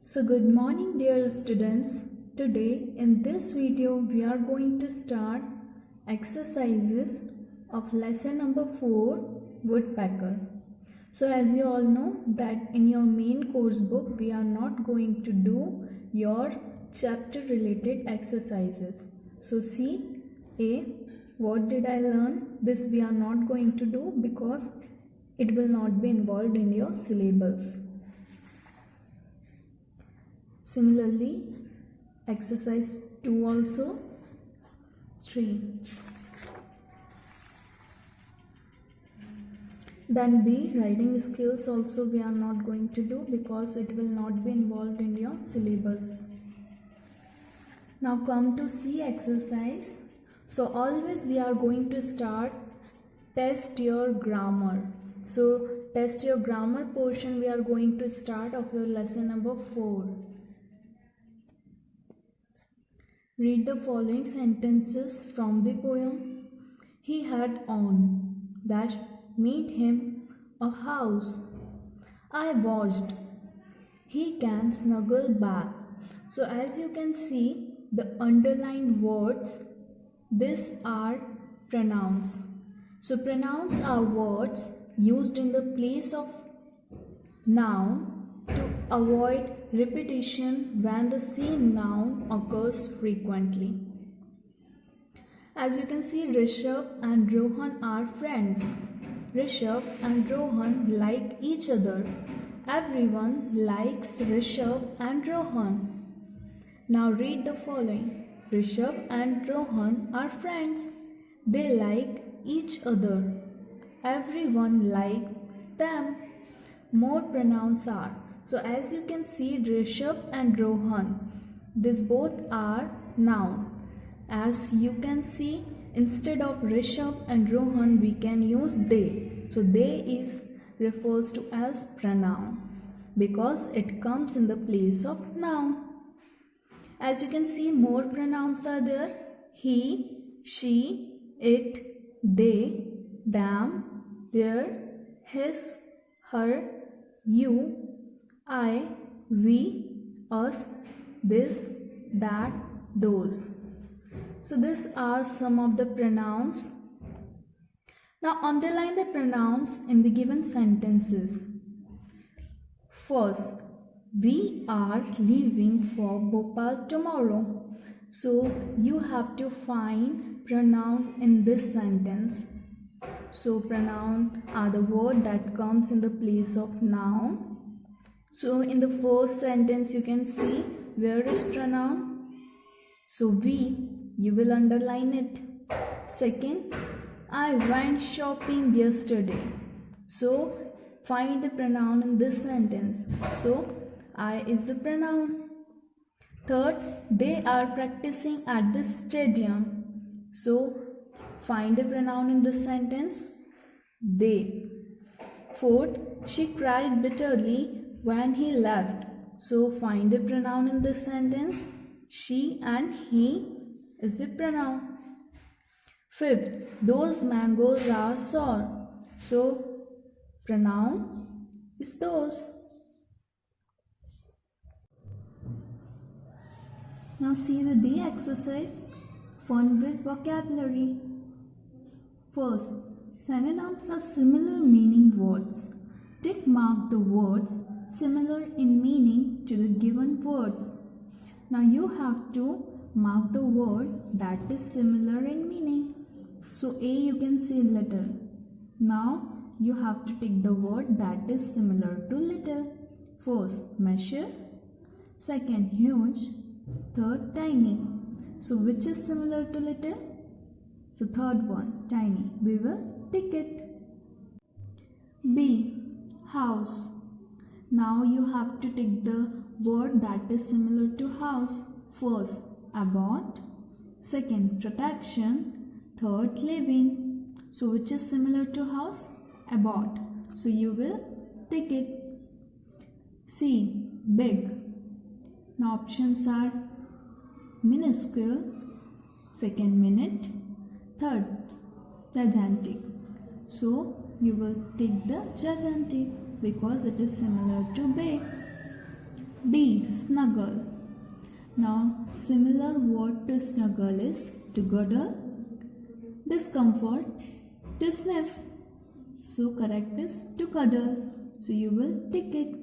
So good morning dear students. Today in this video we are going to start exercises of lesson number 4 woodpecker. So as you all know that in your main course book we are not going to do your chapter related exercises. So see A, what did I learn? This we are not going to do because it will not be involved in your syllabus. Similarly, exercise 2 also, 3. Then B, writing skills also we are not going to do because it will not be involved in your syllabus. Now come to C exercise. So always we are going to start test your grammar. So test your grammar portion we are going to start of your lesson number 4. Read the following sentences from the poem. He had on dash made him a house. I watched. He can snuggle back. So as you can see, the underlined words, these are pronouns. So pronouns are words used in the place of noun to avoid repetition when the same noun occurs frequently. As you can see, Rishabh and Rohan are friends. Rishabh and Rohan like each other. Everyone likes Rishabh and Rohan. Now read the following. Rishabh and Rohan are friends. They like each other. Everyone likes them. More pronouns are. So as you can see, Rishabh and Rohan, these both are noun. As you can see, instead of Rishabh and Rohan, we can use they. So they refers to as pronoun because it comes in the place of noun. As you can see, more pronouns are there. He, she, it, they, them, their, his, her, you, I, we, us, this, that, those. So these are some of the pronouns. Now underline the pronouns in the given sentences. First, we are leaving for Bhopal tomorrow. So you have to find pronoun in this sentence. So pronoun are the word that comes in the place of noun. So in the first sentence you can see where is pronoun. So we, you will underline it. Second, I went shopping yesterday. So find the pronoun in this sentence. So I is the pronoun. Third, they are practicing at the stadium. So find the pronoun in this sentence. They. Fourth, she cried bitterly when he left. So find the pronoun in this sentence. She and he is the pronoun. Fifth, those mangoes are sour. So pronoun is those. Now see the D exercise. Fun with vocabulary. First, synonyms are similar meaning words. Tick mark the words similar in meaning to the given words. Now you have to mark the word that is similar in meaning. So A you can say little. Now you have to take the word that is similar to little. First, measure. Second, huge. Third, tiny. So which is similar to little? So third one, tiny. We will tick it. B, house. Now you have to take the word that is similar to house. First, about. Second, protection. Third, living. So which is similar to house? About. So you will tick it. C, big. Now options are minuscule. Second, minute. Third, gigantic. So you will take the gigantic because it is similar to big. D. Snuggle. Now, similar word to snuggle is to cuddle, discomfort, to sniff. So, correct is to cuddle. So, you will tick it.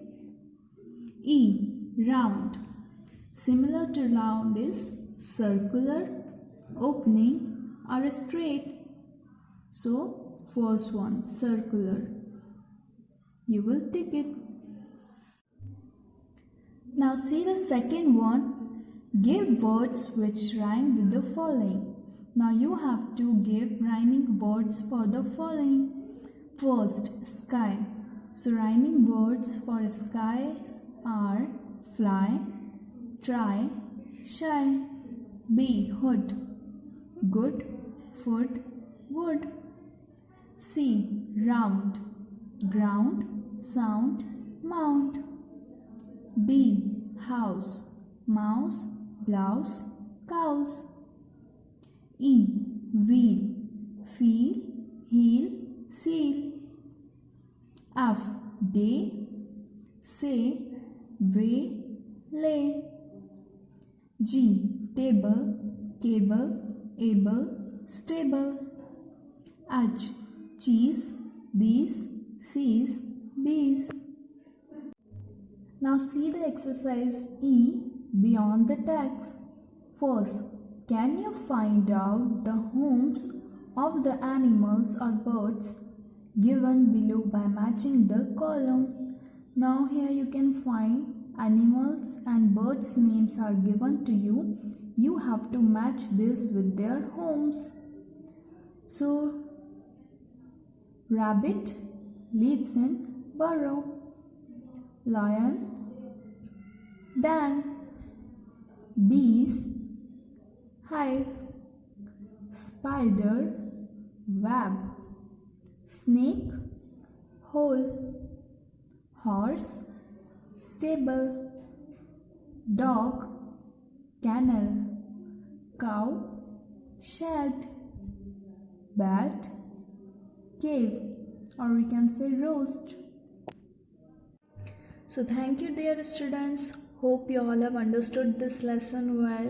E. Round. Similar to round is circular, opening, or straight. So, first one, circular. You will tick it. Now see the second one. Give words which rhyme with the following. Now you have to give rhyming words for the following. First, sky. So rhyming words for sky are fly, try, shy. B. Hood. Good, foot, wood. C. Round. Ground, sound, mount. D. House. Mouse, blouse, cows. E. Wheel. Feel, heel, seal. F. Day. Say, way, lay. G. Table, cable, able, stable. H. Cheese, these, sees, bees. Now see the exercise E, beyond the text. First, can you find out the homes of the animals or birds given below by matching the column? Now here you can find animals and birds names are given to you. You have to match this with their homes. So, rabbit lives in burrow. Lion, den. Bees, hive. Spider, web. Snake, hole. Horse, stable. Dog, kennel. Cow, shed. Bat, cave, or we can say roast. So thank you dear students. Hope you all have understood this lesson well.